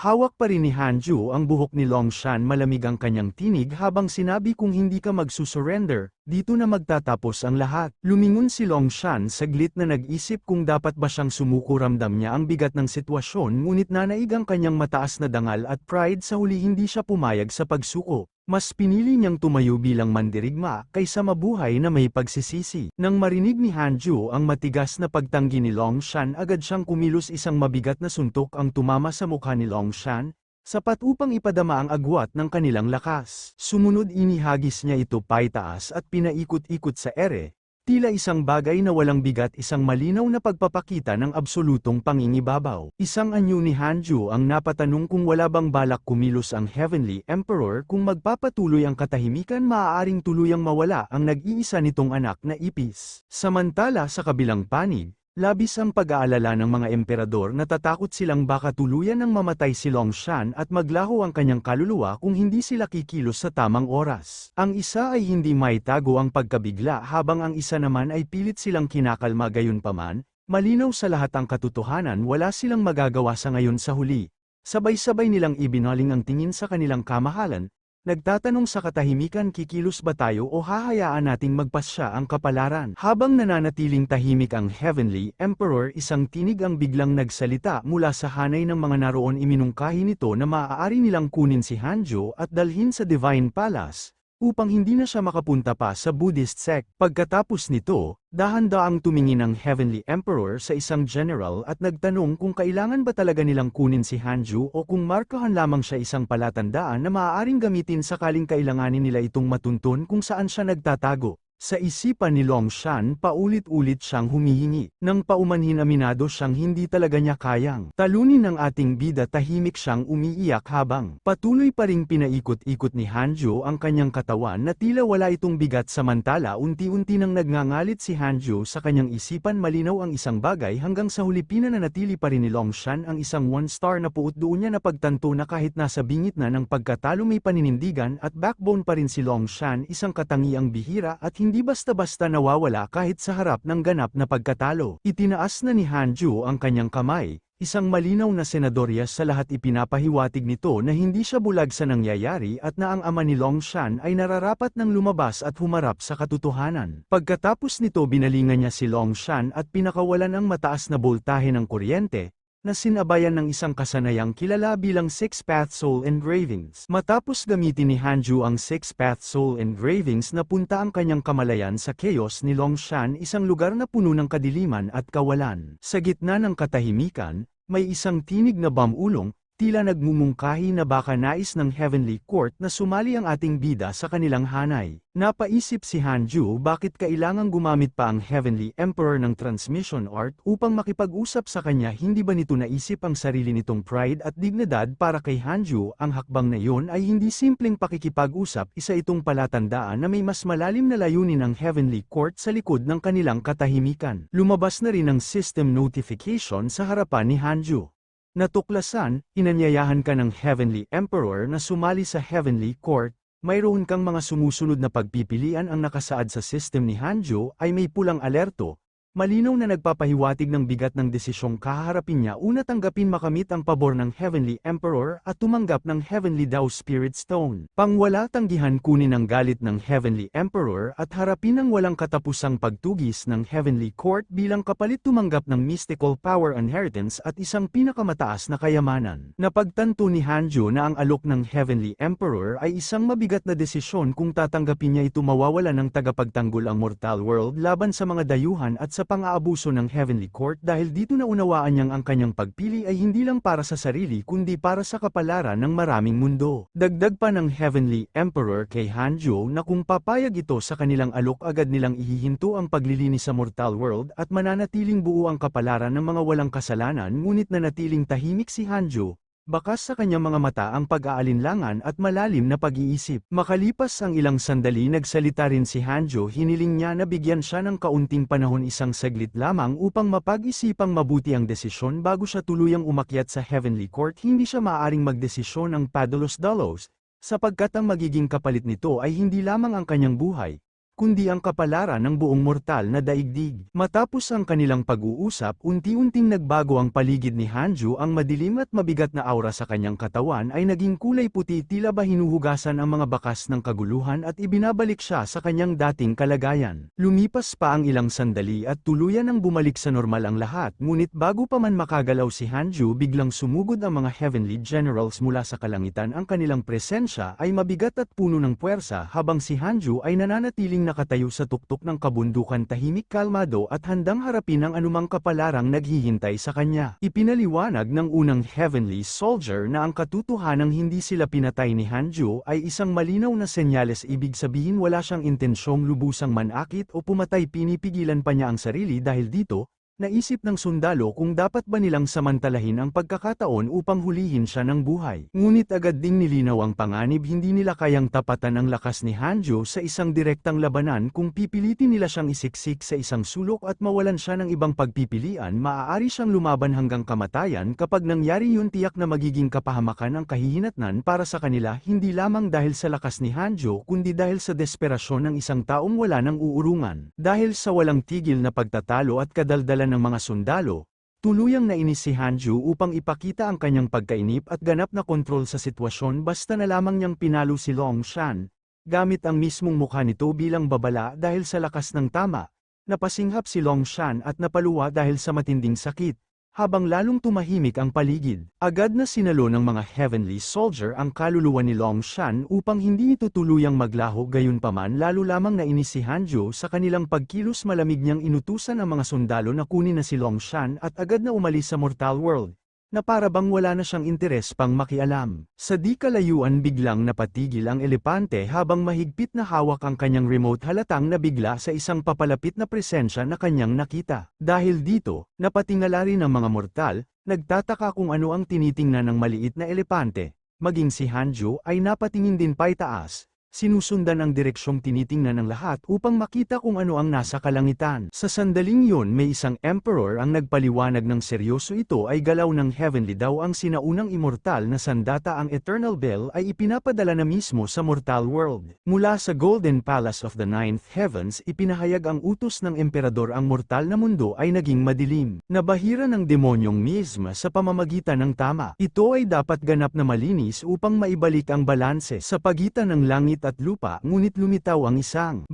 Hawak pa rin ni Hanju ang buhok ni Longshan, malamig ang kanyang tinig habang sinabi, kung hindi ka magsusurrender, dito na magtatapos ang lahat. Lumingon si Longshan saglit na nag-isip kung dapat ba siyang sumuko. Ramdam niya ang bigat ng sitwasyon, ngunit nanaig ang kanyang mataas na dangal at pride. Sa huli hindi siya pumayag sa pagsuko. Mas pinili niyang tumayo bilang mandirigma kaysa mabuhay na may pagsisisi. Nang marinig ni Hanju ang matigas na pagtanggi ni Longshan, agad siyang kumilos. Isang mabigat na suntok ang tumama sa mukha ni Longshan, sapat upang ipadama ang agwat ng kanilang lakas. Sumunod inihagis niya ito paitaas at pinaikot-ikot sa ere, tila isang bagay na walang bigat, isang malinaw na pagpapakita ng absolutong pangingibabaw. Isang anyo ni Hanju ang napatanong kung wala bang balak kumilos ang Heavenly Emperor. Kung magpapatuloy ang katahimikan, maaaring tuluyang mawala ang nag-iisa nitong anak na ipis. Samantala sa kabilang panig, labis ang pag-aalala ng mga emperador. Natatakot silang baka tuluyan ng mamatay si Longshan at maglaho ang kanyang kaluluwa kung hindi sila kikilos sa tamang oras. Ang isa ay hindi maitago ang pagkabigla habang ang isa naman ay pilit silang kinakalma. Gayunpaman, malinaw sa lahat ang katotohanan, wala silang magagawa sa ngayon. Sa huli, sabay-sabay nilang ibinaling ang tingin sa kanilang kamahalan, nagtatanong sa katahimikan, kikilos ba tayo o hahayaan nating magpasya ang kapalaran? Habang nananatiling tahimik ang Heavenly Emperor, isang tinig ang biglang nagsalita mula sa hanay ng mga naroon. Iminungkahi nito na maaari nilang kunin si Hanjo at dalhin sa Divine Palace, upang hindi na siya makapunta pa sa Buddhist sect. Pagkatapos nito, dahan-daang tumingin ang Heavenly Emperor sa isang general at nagtanong kung kailangan ba talaga nilang kunin si Hanju o kung markahan lamang siya, isang palatandaan na maaaring gamitin sakaling kailanganin nila itong matuntun kung saan siya nagtatago. Sa isipan ni Longshan, paulit-ulit siyang humihingi. Nang paumanhin, aminado siyang hindi talaga niya kayang talunin ng ating bida. Tahimik siyang umiiyak habang patuloy pa ring pinaikot-ikot ni Hanjo ang kanyang katawan na tila wala itong bigat. Samantala unti-unti nang nagngangalit si Hanjo sa kanyang isipan, malinaw ang isang bagay hanggang sa huli. Pinananatili pa rin ni Longshan ang isang one-star na puot. Doon niya napagtanto na kahit nasa bingit na ng pagkatalo, may paninindigan at backbone pa rin si Longshan, isang katangiang bihira at hindi basta-basta nawawala kahit sa harap ng ganap na pagkatalo. Itinaas na ni Hanju ang kanyang kamay, isang malinaw na senadorya. Sa lahat ipinapahiwatig nito na hindi siya bulag sa nangyayari at na ang ama ni Longshan ay nararapat ng lumabas at humarap sa katotohanan. Pagkatapos nito binalingan niya si Longshan at pinakawalan ang mataas na boltahe ng kuryente, na sinabayan ng isang kasanayang kilala bilang Six-Path Soul Engravings. Matapos gamitin ni Hanju ang Six-Path Soul Engravings, napunta ang kanyang kamalayan sa chaos ni Longshan, isang lugar na puno ng kadiliman at kawalan. Sa gitna ng katahimikan, may isang tinig na bamulong, tila nagmumungkahi na baka nais ng Heavenly Court na sumali ang ating bida sa kanilang hanay. Napaisip si Hanju bakit kailangang gumamit pa ang Heavenly Emperor ng transmission art upang makipag-usap sa kanya. Hindi ba nito naisip ang sarili nitong pride at dignidad? Para kay Hanju, ang hakbang na iyon ay hindi simpleng pakikipag-usap, isa itong palatandaan na may mas malalim na layunin ng Heavenly Court sa likod ng kanilang katahimikan. Lumabas na rin ang system notification sa harapan ni Hanju. Natuklasan, inanyayahan ka ng Heavenly Emperor na sumali sa Heavenly Court. Mayroon kang mga sumusunod na pagpipilian. Ang nakasaad sa system ni Hanjo ay may pulang alerto, malinaw na nagpapahiwatig ng bigat ng desisyong kaharapin niya. Una, tanggapin makamit ang pabor ng Heavenly Emperor at tumanggap ng Heavenly Dao Spirit Stone. Pangwala, tanggihan kunin ang galit ng Heavenly Emperor at harapin ang walang katapusang pagtugis ng Heavenly Court. Bilang kapalit, tumanggap ng Mystical Power Inheritance at isang pinakamataas na kayamanan. Napagtanto ni Hanjo na ang alok ng Heavenly Emperor ay isang mabigat na desisyon. Kung tatanggapin niya ito, mawawala ng tagapagtanggol ang mortal world laban sa mga dayuhan at sa pang-aabuso ng Heavenly Court. Dahil dito naunawaan niyang ang kanyang pagpili ay hindi lang para sa sarili kundi para sa kapalaran ng maraming mundo. Dagdag pa ng Heavenly Emperor kay Hanjo na kung papayag ito sa kanilang alok, agad nilang ihihinto ang paglilinis sa mortal world at mananatiling buo ang kapalaran ng mga walang kasalanan. Ngunit nanatiling tahimik si Hanjo, bakas sa kanyang mga mata ang pag-aalinlangan at malalim na pag-iisip. Makalipas ang ilang sandali, nagsalita rin si Hanjo. Hiniling niya na bigyan siya ng kaunting panahon, isang saglit lamang, upang mapag-isipang mabuti ang desisyon bago siya tuluyang umakyat sa Heavenly Court. Hindi siya maaaring magdesisyon ng Padalos Dalos, sapagkat ang magiging kapalit nito ay hindi lamang ang kanyang buhay, kundi ang kapalaran ng buong mortal na daigdig. Matapos ang kanilang pag-uusap, unti-unting nagbago ang paligid ni Hanju. Ang madilim at mabigat na aura sa kanyang katawan ay naging kulay puti, tila ba hinuhugasan ang mga bakas ng kaguluhan at ibinabalik siya sa kanyang dating kalagayan. Lumipas pa ang ilang sandali at tuluyan ang bumalik sa normal ang lahat, ngunit bago pa man makagalaw si Hanju, biglang sumugod ang mga Heavenly Generals mula sa kalangitan. Ang kanilang presensya ay mabigat at puno ng puwersa, habang si Hanju ay nananatiling nakatayo sa tuktok ng kabundukan, tahimik, kalmado at handang harapin ang anumang kapalarang naghihintay sa kanya. Ipinaliwanag ng unang Heavenly Soldier na ang katotohanang hindi sila pinatay ni Hanju ay isang malinaw na senyales, ibig sabihin wala siyang intensyong lubusang manakit o pumatay. Pinipigilan pa niya ang sarili dahil dito. Naisip ng sundalo kung dapat ba nilang samantalahin ang pagkakataon upang hulihin siya ng buhay. Ngunit agad ding nilinaw ang panganib, hindi nila kayang tapatan ang lakas ni Hanjo sa isang direktang labanan. Kung pipilitin nila siyang isiksik sa isang sulok at mawalan siya ng ibang pagpipilian, maaari siyang lumaban hanggang kamatayan. Kapag nangyari yun, tiyak na magiging kapahamakan ang kahihinatnan para sa kanila, hindi lamang dahil sa lakas ni Hanjo kundi dahil sa desperasyon ng isang taong wala ng uurungan. Dahil sa walang tigil na pagtatalo at kadaldalan ng mga sundalo, tuluyang nainis si Hanju upang ipakita ang kanyang pagkainip at ganap na kontrol sa sitwasyon. Basta na lamang niyang pinalo si Long Shan, gamit ang mismong mukha nito bilang babala dahil sa lakas ng tama. Napasinghap si Long Shan at napaluwa dahil sa matinding sakit, habang lalong tumahimik ang paligid. Agad na sinalo ng mga Heavenly Soldier ang kaluluwa ni Long Shan upang hindi ito tuluyang maglaho. Gayunpaman, lalo lamang nainis si Hanjo sa kanilang pagkilos. Malamig niyang inutusan ang mga sundalo na kunin na si Long Shan at agad na umalis sa Mortal World, na para bang wala na siyang interes pang makialam. Sa di kalayuan, biglang napatigil ang elepante habang mahigpit na hawak ang kanyang remote. Halatang nabigla sa isang papalapit na presensya na kanyang nakita. Dahil dito, napatingala rin ang mga mortal, nagtataka kung ano ang tinitingnan ng maliit na elepante. Maging si Hanjo ay napatingin din paitaas. Sinusundan ang direksyong tinitingnan ng lahat upang makita kung ano ang nasa kalangitan. Sa sandaling yun, may isang emperor ang nagpaliwanag ng seryoso. Ito ay galaw ng Heavenly daw. Ang sinaunang immortal na sandata, ang Eternal Bell, ay ipinapadala na mismo sa Mortal World. Mula sa Golden Palace of the Ninth Heavens, ipinahayag ang utos ng emperador. Ang mortal na mundo ay naging madilim, nabahira ng demonyong miasma sa pamamagitan ng tama. Ito ay dapat ganap na malinis upang maibalik ang balanse sa pagitan ng langit at lupa, ngunit lumitaw ang isang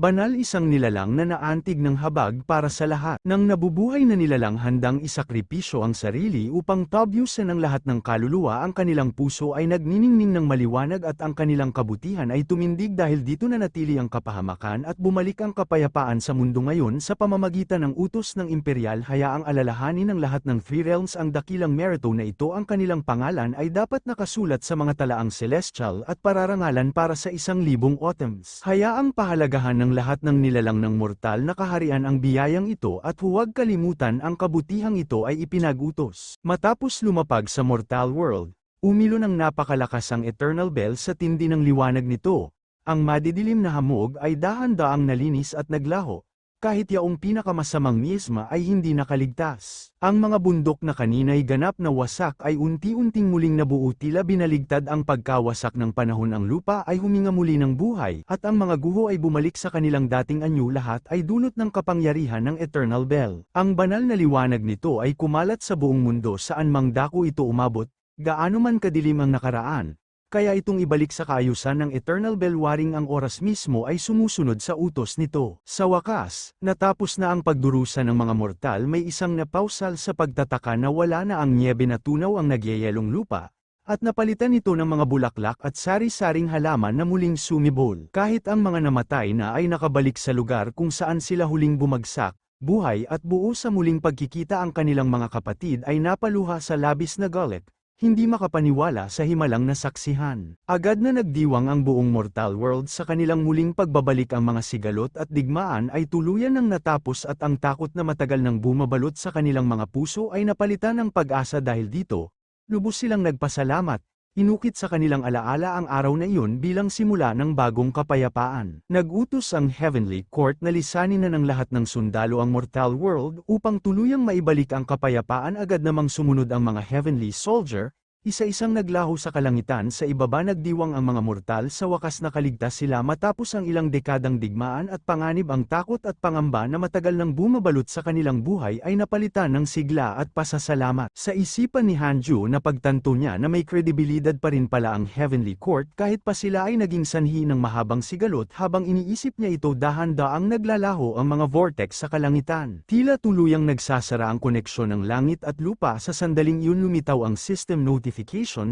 nilalang na naantig ng habag para sa lahat. Nang nabubuhay na nilalang, handang isakripisyo ang sarili upang tabyusan ang lahat ng kaluluwa. Ang kanilang puso ay nagniningning ng maliwanag at ang kanilang kabutihan ay tumindig. Dahil dito nanatili ang kapahamakan at bumalik ang kapayapaan sa mundo ngayon sa pamamagitan ng utos ng imperial. Hayaang alalahanin ng lahat ng Three Realms ang dakilang merito na ito. Ang kanilang pangalan ay dapat nakasulat sa mga talaang celestial at pararangalan para sa 1,000 autumns. Hayaang pahalagahan ng lahat ng nilalang ng mortal na kaharian ang biyayang ito at huwag kalimutan ang kabutihang ito ay ipinag-utos. Matapos lumapag sa Mortal World, umilo ng napakalakas ang Eternal Bell sa tindi ng liwanag nito. Ang madidilim na hamog ay dahan-daang nalinis at naglaho, kahit yaong pinakamasamang miasma ay hindi nakaligtas. Ang mga bundok na kanina'y ganap na wasak ay unti-unting muling nabuo, tila binaligtad ang pagkawasak ng panahon. Ang lupa ay huminga muli ng buhay, at ang mga guho ay bumalik sa kanilang dating anyo. Lahat ay dulot ng kapangyarihan ng Eternal Bell. Ang banal na liwanag nito ay kumalat sa buong mundo saan mang dako ito umabot, gaano man kadilim ang nakaraan. Kaya itong ibalik sa kaayusan ng Eternal Bell. Waring ang oras mismo ay sumusunod sa utos nito. Sa wakas, natapos na ang pagdurusa ng mga mortal. May isang napausal sa pagtataka na wala na ang nyebe na tunaw ang nagyayelong lupa, at napalitan ito ng mga bulaklak at sari-saring halaman na muling sumibol. Kahit ang mga namatay na ay nakabalik sa lugar kung saan sila huling bumagsak, buhay at buo sa muling pagkikita. Ang kanilang mga kapatid ay napaluha sa labis na galit, hindi makapaniwala sa himalang nasaksihan. Agad na nagdiwang ang buong Mortal World sa kanilang muling pagbabalik. Ang mga sigalot at digmaan ay tuluyan ng natapos at ang takot na matagal nang bumabalot sa kanilang mga puso ay napalitan ng pag-asa. Dahil dito, lubos silang nagpasalamat. Inukit sa kanilang alaala ang araw na iyon bilang simula ng bagong kapayapaan. Nag-utos ang Heavenly Court na lisanin na ng lahat ng sundalo ang Mortal World upang tuluyang maibalik ang kapayapaan. Agad namang sumunod ang mga Heavenly Soldier, Isa-isang naglaho sa kalangitan sa ibaba nagdiwang ang mga mortal sa wakas nakaligtas sila matapos ang ilang dekadang digmaan at panganib ang takot at pangamba na matagal nang bumabalot sa kanilang buhay ay napalitan ng sigla at pasasalamat. Sa isipan ni Hanju na pagtanto niya na may kredibilidad pa rin pala ang Heavenly Court kahit pa sila ay naging sanhi ng mahabang sigalot habang iniisip niya ito dahan-daang naglalaho ang mga vortex sa kalangitan. Tila tuluyang nagsasara ang koneksyon ng langit at lupa sa sandaling iyon lumitaw ang system notification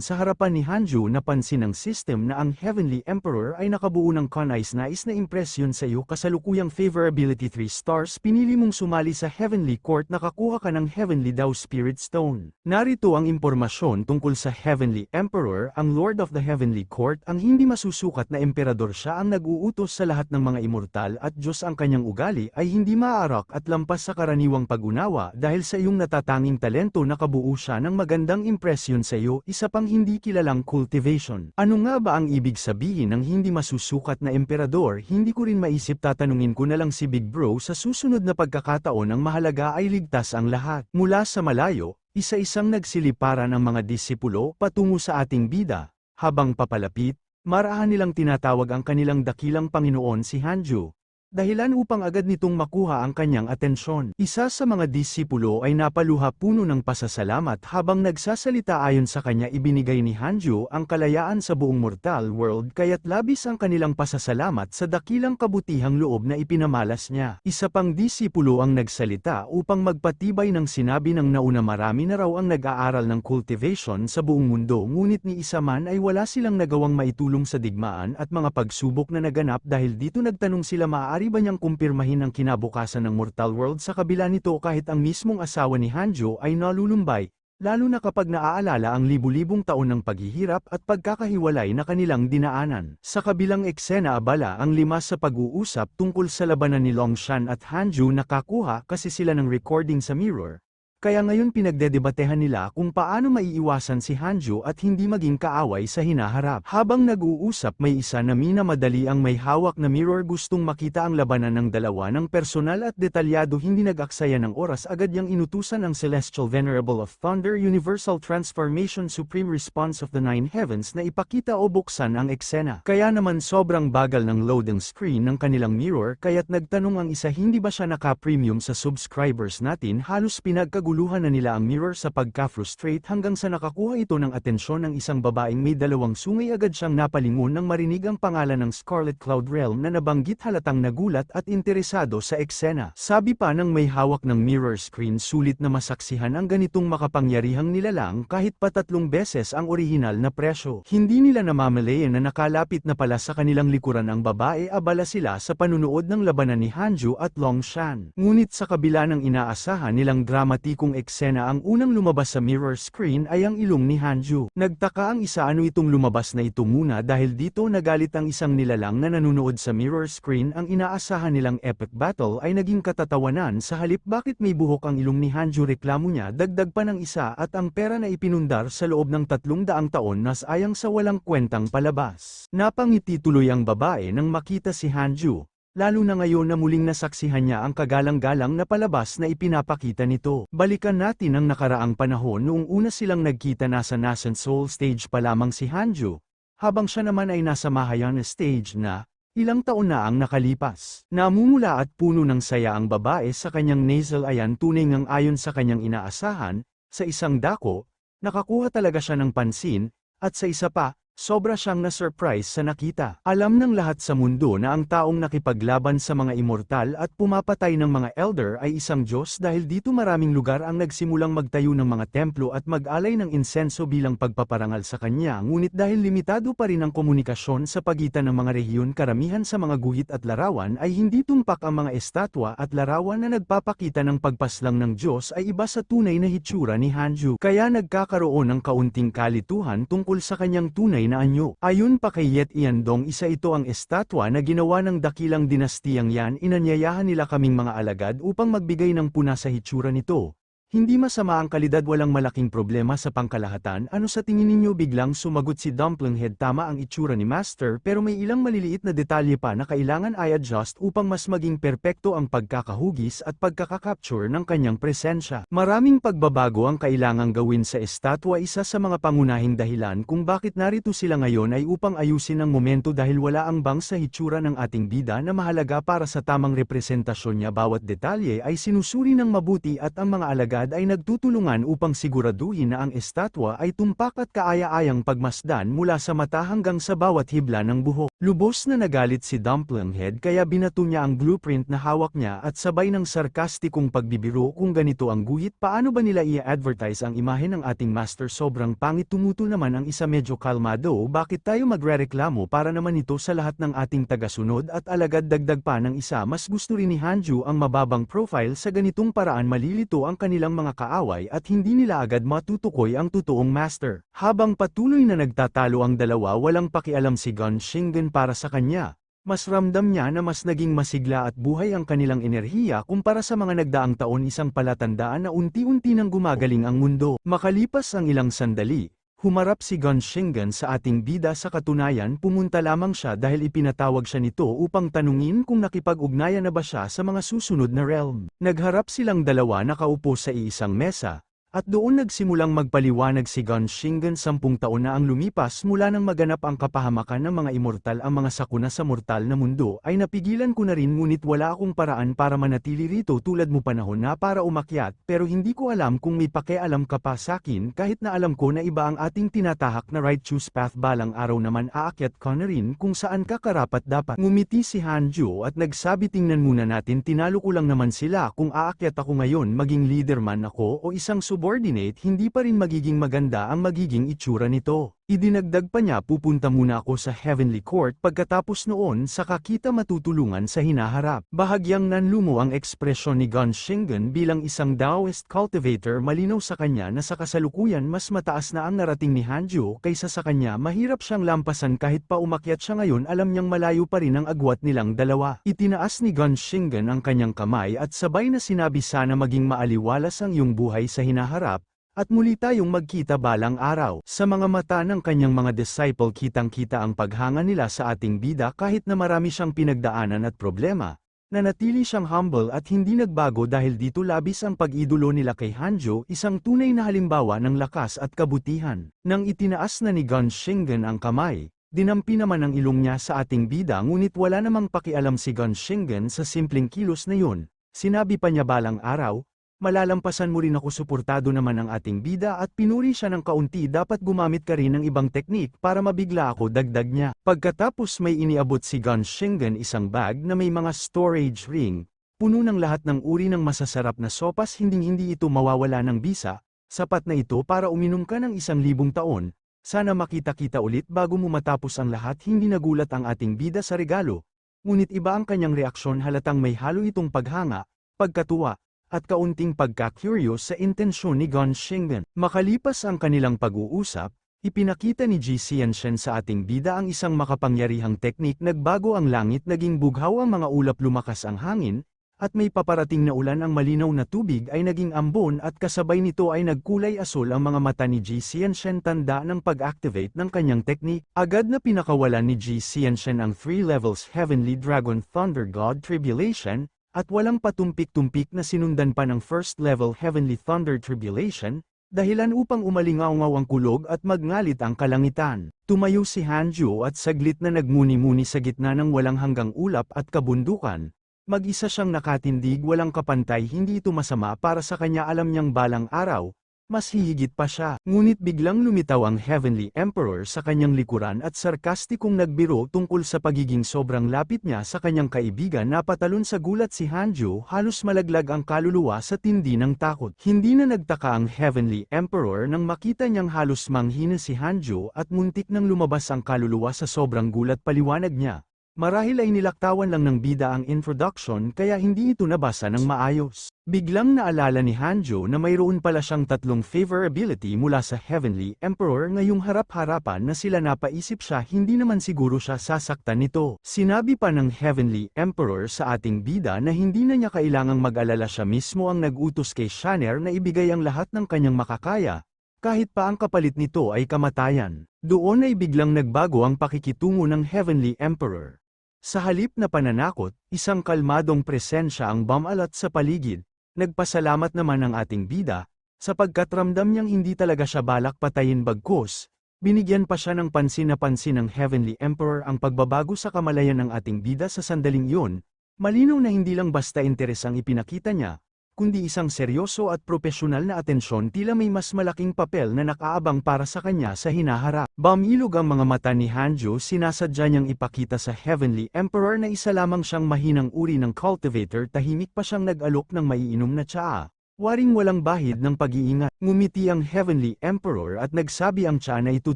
sa harapan ni Hanju napansin ng system na ang Heavenly Emperor ay nakabuo ng kanais-nais na impresyon sa iyo kasalukuyang favorability 3 stars pinili mong sumali sa Heavenly Court nakakuha ka ng Heavenly Dao Spirit Stone. Narito ang impormasyon tungkol sa Heavenly Emperor ang Lord of the Heavenly Court ang hindi masusukat na emperador siya ang nag-uutos sa lahat ng mga immortal at Diyos ang kanyang ugali ay hindi maaarak at lampas sa karaniwang pag-unawa dahil sa iyong natatanging talento nakabuo siya ng magandang impresyon sa iyo. Isa pang hindi kilalang cultivation. Ano nga ba ang ibig sabihin ng hindi masusukat na emperador? Hindi ko rin maisip tatanungin ko na lang si Big Bro sa susunod na pagkakataon ang mahalaga ay ligtas ang lahat. Mula sa malayo, isa-isang nagsiliparan ang mga disipulo patungo sa ating bida. Habang papalapit, marahan nilang tinatawag ang kanilang dakilang Panginoon si Hanju. Dahilan upang agad nitong makuha ang kanyang atensyon. Isa sa mga disipulo ay napaluha puno ng pasasalamat habang nagsasalita ayon sa kanya ibinigay ni Hanju ang kalayaan sa buong mortal world kaya't labis ang kanilang pasasalamat sa dakilang kabutihang loob na ipinamalas niya. Isa pang disipulo ang nagsalita upang magpatibay ng sinabi ng nauna marami na raw ang nag-aaral ng cultivation sa buong mundo ngunit ni isa man ay wala silang nagawang maitulong sa digmaan at mga pagsubok na naganap dahil dito nagtanong sila maaari ba niyang kumpirmahin ang kinabukasan ng mortal world sa kabila nito kahit ang mismong asawa ni Hanjo ay nalulumbay, lalo na kapag naaalala ang libu-libong taon ng paghihirap at pagkakahiwalay na kanilang dinaanan. Sa kabilang eksena abala ang lima sa pag-uusap tungkol sa labanan ni Longshan at Hanjo nakakuha kasi sila ng recording sa mirror. Kaya ngayon pinagdedebatehan nila kung paano maiiwasan si Hanjo at hindi maging kaaway sa hinaharap. Habang nag-uusap may isa na minamadali ang may hawak na mirror gustong makita ang labanan ng dalawa ng personal at detalyado hindi nag-aksaya ng oras agad niyang inutusan ang Celestial Venerable of Thunder Universal Transformation Supreme Response of the Nine Heavens na ipakita o buksan ang eksena. Kaya naman sobrang bagal ng loading screen ng kanilang mirror kaya't nagtanong ang isa hindi ba siya naka-premium sa subscribers natin halos pinagkaguluhan na nila ang mirror sa pagka-frustrate hanggang sa nakakuha ito ng atensyon ng isang babaeng may dalawang sungay agad siyang napalingon nang marinig ang pangalan ng Scarlet Cloud Realm na nabanggit halatang nagulat at interesado sa eksena. Sabi pa ng may hawak ng mirror screen sulit na masaksihan ang ganitong makapangyarihang nilalang kahit pa 3 beses ang orihinal na presyo. Hindi nila namamalayan na nakalapit na pala sa kanilang likuran ang babae abala sila sa panunood ng labanan ni Hanjo at Longshan. Ngunit sa kabila ng inaasahan nilang dramatikong eksena ang unang lumabas sa mirror screen ay ang ilong ni Hanjo. Nagtaka ang isa ano itong lumabas na ito muna dahil dito nagalit ang isang nilalang na nanonood sa mirror screen ang inaasahan nilang epic battle ay naging katatawanan sa halip bakit may buhok ang ilong ni Hanjo reklamo niya dagdag pa ng isa at ang pera na ipinundar sa loob ng 300 taon na sayang sa walang kwentang palabas. Napangiti tuloy ang babae nang makita si Hanjo. Lalo na ngayon na muling nasaksihan niya ang kagalang-galang na palabas na ipinapakita nito. Balikan natin ang nakaraang panahon noong una silang nagkita nasa nascent soul stage pa lamang si Hanjo, habang siya naman ay nasa Mahayana stage na, ilang taon na ang nakalipas. Namumula at puno ng saya ang babae sa kanyang nasal ayan tunay ngang ayon sa kanyang inaasahan, sa isang dako, nakakuha talaga siya ng pansin, at sa isa pa, sobra siyang na-surprise sa nakita. Alam ng lahat sa mundo na ang taong nakipaglaban sa mga immortal at pumapatay ng mga elder ay isang Diyos dahil dito maraming lugar ang nagsimulang magtayo ng mga templo at mag-alay ng insenso bilang pagpaparangal sa kanya ngunit dahil limitado pa rin ang komunikasyon sa pagitan ng mga rehiyon karamihan sa mga guhit at larawan ay hindi tumpak ang mga estatwa at larawan na nagpapakita ng pagpaslang ng Diyos ay iba sa tunay na hitsura ni Hanjo. Kaya nagkakaroon ng kaunting kalituhan tungkol sa kanyang tunay na anyo. Ayon pa kay Yet Iandong isa ito ang estatwa na ginawa ng dakilang dinastiyang yan inanyayahan nila kaming mga alagad upang magbigay ng puna sa hitsura nito. Hindi masama ang kalidad, walang malaking problema sa pangkalahatan. Ano sa tingin ninyo? Biglang sumagot si Dumplinghead. Tama ang itsura ni Master pero may ilang maliliit na detalye pa na kailangan i-adjust upang mas maging perpekto ang pagkakahugis at pagkakakapture ng kanyang presensya. Maraming pagbabago ang kailangang gawin sa estatwa. Isa sa mga pangunahing dahilan kung bakit narito sila ngayon ay upang ayusin ang momento dahil wala ang bang sa hitsura ng ating bida na mahalaga para sa tamang representasyon niya. Bawat detalye ay sinusuri ng mabuti at ang mga alagad ay nagtutulungan upang siguraduhin na ang estatwa ay tumpak at kaaya-ayang pagmasdan mula sa mata hanggang sa bawat hibla ng buhok. Lubos na nagalit si Dumplinghead kaya binato niya ang blueprint na hawak niya at sabay ng sarkastikong pagbibiro, kung ganito ang guhit, paano ba nila i-advertise ang imahe ng ating master? Sobrang pangit. Tumuto naman ang isa, medyo kalmado. Bakit tayo magrereklamo para naman ito sa lahat ng ating tagasunod at alagad? Dagdag pa ng isa, mas gusto rin ni Hanju ang mababang profile. Sa ganitong paraan malilito ang kanilang mga kaaway at hindi nila agad matutukoy ang totoong master. Habang patuloy na nagtatalo ang dalawa, walang pakialam si Gun Shingen para sa kanya. Mas ramdam niya na mas naging masigla at buhay ang kanilang enerhiya kumpara sa mga nagdaang taon. Isang palatandaan na unti-unti nang gumagaling ang mundo. Makalipas ang ilang sandali, humarap si Gun Shingen sa ating bida. Sa katunayan, pumunta lamang siya dahil ipinatawag siya nito upang tanungin kung nakipag-ugnayan na ba siya sa mga susunod na realm. Nagharap silang dalawa nakaupo sa iisang mesa, at doon nagsimulang magpaliwanag si Gun Shingen. 10 taon na ang lumipas mula nang maganap ang kapahamakan ng mga immortal. Ang mga sakuna sa mortal na mundo ay napigilan ko na rin, ngunit wala akong paraan para manatili rito tulad mo. Panahon na para umakyat, pero hindi ko alam kung may pakialam ka pa sakin kahit na alam ko na iba ang ating tinatahak na right choose path. Balang araw naman aakyat ka na rin kung saan ka karapat dapat. Ngumiti si Hanjo at nagsabi, tingnan muna natin, tinalo ko lang naman sila. Kung aakyat ako ngayon, maging leader man ako o isang subordinate, hindi pa rin magiging maganda ang magiging itsura nito. Idinagdag pa niya, pupunta muna ako sa Heavenly Court, pagkatapos noon saka kita matutulungan sa hinaharap. Bahagyang nanlumo ang ekspresyon ni Gun Shingen bilang isang Taoist cultivator. Malinaw sa kanya na sa kasalukuyan mas mataas na ang narating ni Hanjo kaysa sa kanya. Mahirap siyang lampasan kahit pa umakyat siya ngayon. Alam niyang malayo pa rin ang agwat nilang dalawa. Itinaas ni Gun Shingen ang kanyang kamay at sabay na sinabi, sana maging maaliwalas ang iyong buhay sa hinaharap, at muli tayong magkita balang araw. Sa mga mata ng kanyang mga disciple, kitang-kita ang paghanga nila sa ating bida. Kahit na marami siyang pinagdaanan at problema, nanatili siyang humble at hindi nagbago. Dahil dito labis ang pag-idolo nila kay Hanjo, isang tunay na halimbawa ng lakas at kabutihan. Nang itinaas na ni Gun Shingen ang kamay, dinampi naman ang ilong niya sa ating bida, ngunit wala namang pakialam si Gun Shingen sa simpleng kilos na yun. Sinabi pa niya, balang araw, malalampasan mo rin ako. Suportado naman ang ating bida at pinuri siya ng kaunti, dapat gumamit ka rin ng ibang teknik para mabigla ako, dagdag niya. Pagkatapos may iniabot si Gun Shingen isang bag na may mga storage ring, puno ng lahat ng uri ng masasarap na sopas. Hinding-hindi ito mawawala ng bisa, sapat na ito para uminom ka ng 1,000 taon. Sana makita-kita ulit bago mo matapos ang lahat. Hindi nagulat ang ating bida sa regalo, ngunit iba ang kanyang reaksyon. Halatang may halo itong paghanga, pagkatuwa, at kaunting pagka-curious sa intensyon ni Gun Shingen. Makalipas ang kanilang pag-uusap, ipinakita ni Ji Xianshen sa ating bida ang isang makapangyarihang teknik. Nagbago ang langit, naging bughaw ang mga ulap, lumakas ang hangin, at may paparating na ulan. Ang malinaw na tubig ay naging ambon at kasabay nito ay nagkulay asul ang mga mata ni Ji Xianshen, tanda ng pag-activate ng kanyang teknik. Agad na pinakawalan ni Ji Xianshen ang 3 levels Heavenly Dragon Thunder God Tribulation, at walang patumpik-tumpik na sinundan pa ng first level Heavenly Thunder Tribulation, dahilan upang umalingaw-ngaw ang kulog at magngalit ang kalangitan. Tumayo si Hanjo at saglit na nagmuni-muni sa gitna ng walang hanggang ulap at kabundukan. Mag-isa siyang nakatindig, walang kapantay. Hindi ito masama para sa kanya, alam niyang balang araw, mas hihigit pa siya. Ngunit biglang lumitaw ang Heavenly Emperor sa kanyang likuran at sarkastikong nagbiro tungkol sa pagiging sobrang lapit niya sa kanyang kaibigan. Napatalon sa gulat si Hanjo, halos malaglag ang kaluluwa sa tindi ng takot. Hindi na nagtaka ang Heavenly Emperor nang makita niyang halos manghina si Hanjo at muntik nang lumabas ang kaluluwa sa sobrang gulat. Paliwanag niya, Marahil ay nilaktawan lang ng bida ang introduction kaya hindi ito nabasa ng maayos. Biglang naalala ni Hanjo na mayroon pala siyang tatlong favorability mula sa Heavenly Emperor ngayong harap-harapan na sila napaisip siya hindi naman siguro siya sasaktan nito. Sinabi pa ng Heavenly Emperor sa ating bida na hindi na niya kailangang mag-alala siya mismo ang nag-utos kay Shanner na ibigay ang lahat ng kanyang makakaya. Kahit pa ang kapalit nito ay kamatayan. Doon ay biglang nagbago ang pakikitungo ng Heavenly Emperor. Sa halip na pananakot, isang kalmadong presensya ang bumalat sa paligid. Nagpasalamat naman ang ating bida, sapagkat ramdam niyang hindi talaga siya balak patayin bagkus. Binigyan pa siya ng pansin ng Heavenly Emperor ang pagbabago sa kamalayan ng ating bida sa sandaling iyon. Malinaw na hindi lang basta interes ang ipinakita niya, kundi isang seryoso at propesyonal na atensyon tila may mas malaking papel na nakaabang para sa kanya sa hinaharap. Bumilog ang mga mata ni Hanjo, sinasadya niyang ipakita sa Heavenly Emperor na isa lamang siyang mahinang uri ng cultivator, tahimik pa siyang nag-alok ng maiinom na tsaa. Waring walang bahid ng pag-iingat. Ngumiti ang Heavenly Emperor at nagsabi ang tsaa na ito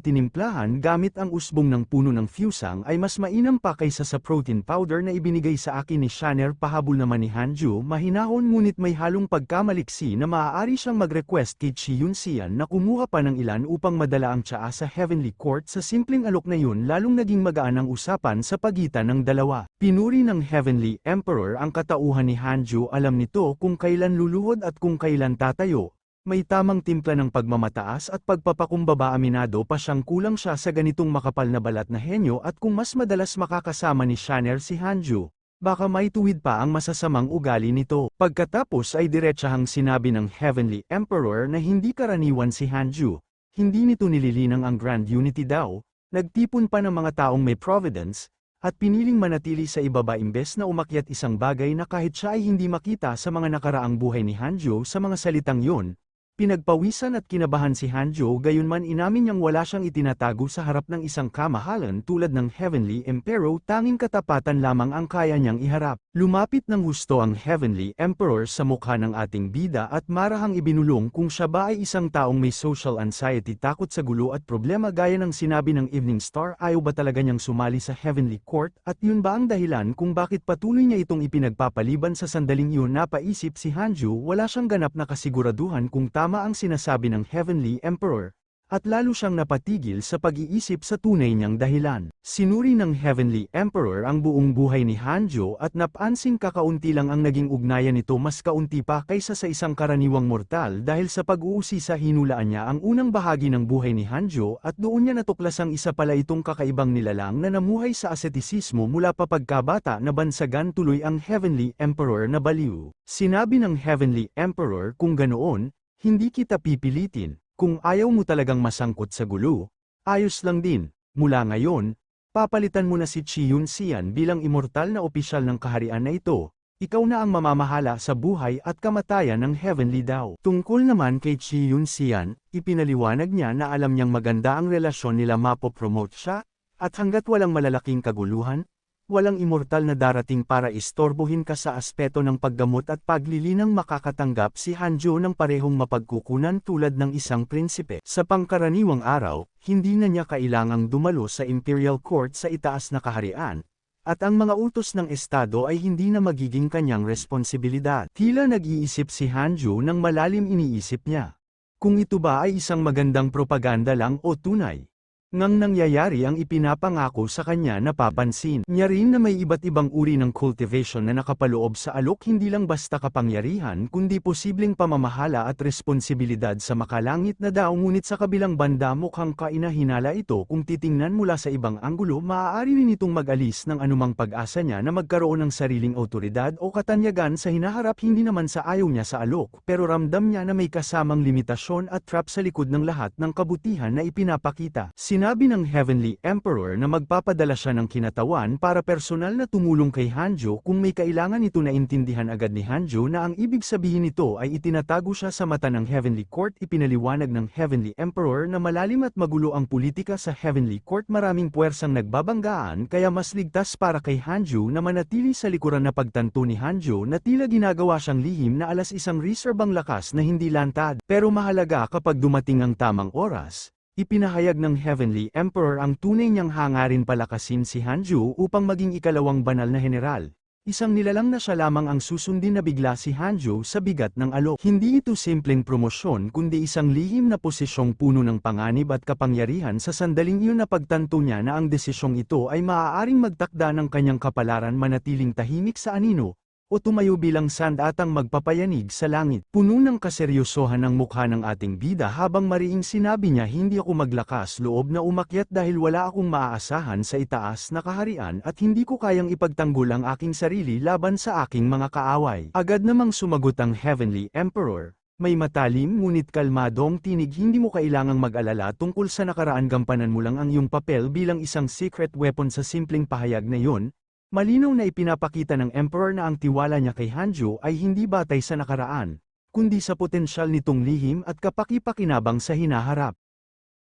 tinimplahan gamit ang usbong ng puno ng fusang ay mas mainam pa kaysa sa protein powder na ibinigay sa akin ni Shanner. Pahabol naman ni Hanjo, mahinahon ngunit may halong pagkamaliksi na maaari siyang mag-request kay Chi Yunxian na kumuha pa ng ilan upang madala ang tsaa sa Heavenly Court. Sa simpleng alok na yun lalong naging magaan ang usapan sa pagitan ng dalawa. Pinuri ng Heavenly Emperor ang katauhan ni Hanjo, alam nito kung kailan luluhod at kung kailan tatayo. May tamang timpla ng pagmamataas at pagpapakumbaba. Aminado pa siyang kulang siya sa ganitong makapal na balat na henyo at kung mas madalas makakasama ni Shanner si Hanjo, baka may tuwid pa ang masasamang ugali nito. Pagkatapos ay diretsahang sinabi ng Heavenly Emperor na hindi karaniwan si Hanjo. Hindi nito nililinang ang Grand Unity daw, nagtipon pa ng mga taong may providence, at piniling manatili sa ibaba imbes na umakyat, isang bagay na kahit siya ay hindi makita sa mga nakaraang buhay ni Hanjo. Sa mga salitang yun, pinagpawisan at kinabahan si Hanjo, gayunman inamin niyang wala siyang itinatago sa harap ng isang kamahalan tulad ng Heavenly Emperor. Tanging katapatan lamang ang kaya niyang iharap. Lumapit ng husto ang Heavenly Emperor sa mukha ng ating bida at marahang ibinulong kung siya ba ay isang taong may social anxiety, takot sa gulo at problema gaya ng sinabi ng Evening Star. Ayaw ba talaga niyang sumali sa Heavenly Court at yun ba ang dahilan kung bakit patuloy niya itong ipinagpapaliban? Sa sandaling yun napaisip si Hanjo, wala siyang ganap na kasiguraduhan kung tama ang sinasabi ng Heavenly Emperor, at lalo siyang napatigil sa pag-iisip sa tunay niyang dahilan. Sinuri ng Heavenly Emperor ang buong buhay ni Hanjo at napansing kakaunti lang ang naging ugnayan nito, mas kaunti pa kaysa sa isang karaniwang mortal dahil sa pag-uusisa hinulaan niya ang unang bahagi ng buhay ni Hanjo at doon niya natuklasang isa pala itong kakaibang nilalang na namuhay sa asetisismo mula pa pagkabata. Nabansagan tuloy ang Heavenly Emperor na baliw. Sinabi ng Heavenly Emperor, kung ganoon, hindi kita pipilitin. Kung ayaw mo talagang masangkot sa gulo, ayos lang din. Mula ngayon, papalitan mo na si Chi Yunxian bilang immortal na opisyal ng kaharian na ito. Ikaw na ang mamamahala sa buhay at kamatayan ng Heavenly Dao. Tungkol naman kay Chi Yunxian, ipinaliwanag niya na alam niyang maganda ang relasyon nila, mapopromote siya, at hanggat walang malalaking kaguluhan, walang immortal na darating para istorbohin ka sa aspeto ng paggamot at paglilinang, makakatanggap si Hanjo ng parehong mapagkukunan tulad ng isang prinsipe. Sa pangkaraniwang araw, hindi na niya kailangang dumalo sa Imperial Court sa itaas na kaharian, at ang mga utos ng estado ay hindi na magiging kanyang responsibilidad. Tila nag-iisip si Hanjo ng malalim, iniisip niya kung ito ba ay isang magandang propaganda lang o tunay ngang nangyayari ang ipinapangako sa kanya. Napapansin niya rin na may iba't ibang uri ng cultivation na nakapaloob sa alok, hindi lang basta kapangyarihan kundi posibleng pamamahala at responsibilidad sa makalangit na Dao. Ngunit sa kabilang banda mukhang kainahinala ito. Kung titingnan mula sa ibang anggulo, maaari rin itong mag-alis ng anumang pag-asa niya na magkaroon ng sariling awtoridad o katanyagan sa hinaharap. Hindi naman sa ayaw niya sa alok, pero ramdam niya na may kasamang limitasyon at trap sa likod ng lahat ng kabutihan na ipinapakita. Sinabi ng Heavenly Emperor na magpapadala siya ng kinatawan para personal na tumulong kay Hanjo kung may kailangan ito. Naintindihan agad ni Hanjo na ang ibig sabihin nito ay itinatago siya sa mata ng Heavenly Court. Ipinaliwanag ng Heavenly Emperor na malalim at magulo ang politika sa Heavenly Court, maraming puwersang nagbabanggaan, kaya mas ligtas para kay Hanjo na manatili sa likuran. Na pagtanto ni Hanjo na tila ginagawa siyang lihim na alas, isang reserbang lakas na hindi lantad. Pero mahalaga kapag dumating ang tamang oras, Ipinahayag ng Heavenly Emperor ang tunay niyang hangarin palakasin si Hanju upang maging ikalawang banal na general. Isang nilalang na siya lamang ang susundin na bigla si Hanju sa bigat ng alok. Hindi ito simpleng promosyon kundi isang lihim na posisyong puno ng panganib at kapangyarihan sa sandaling iyon na pagtanto niya na ang desisyong ito ay maaaring magtakda ng kanyang kapalaran manatiling tahimik sa anino, o tumayo bilang sandatang magpapayanig sa langit. Puno ng kaseryosohan ang mukha ng ating bida habang mariing sinabi niya hindi ako maglakas loob na umakyat dahil wala akong maaasahan sa itaas na kaharian at hindi ko kayang ipagtanggol ang aking sarili laban sa aking mga kaaway. Agad namang sumagot ang Heavenly Emperor. May matalim ngunit kalmadong tinig, hindi mo kailangang mag-alala tungkol sa nakaraan, gampanan mo lang ang iyong papel bilang isang secret weapon. Sa simpleng pahayag na iyon, malinaw na ipinapakita ng Emperor na ang tiwala niya kay Hanju ay hindi batay sa nakaraan, kundi sa potensyal nitong lihim at kapaki-pakinabang sa hinaharap.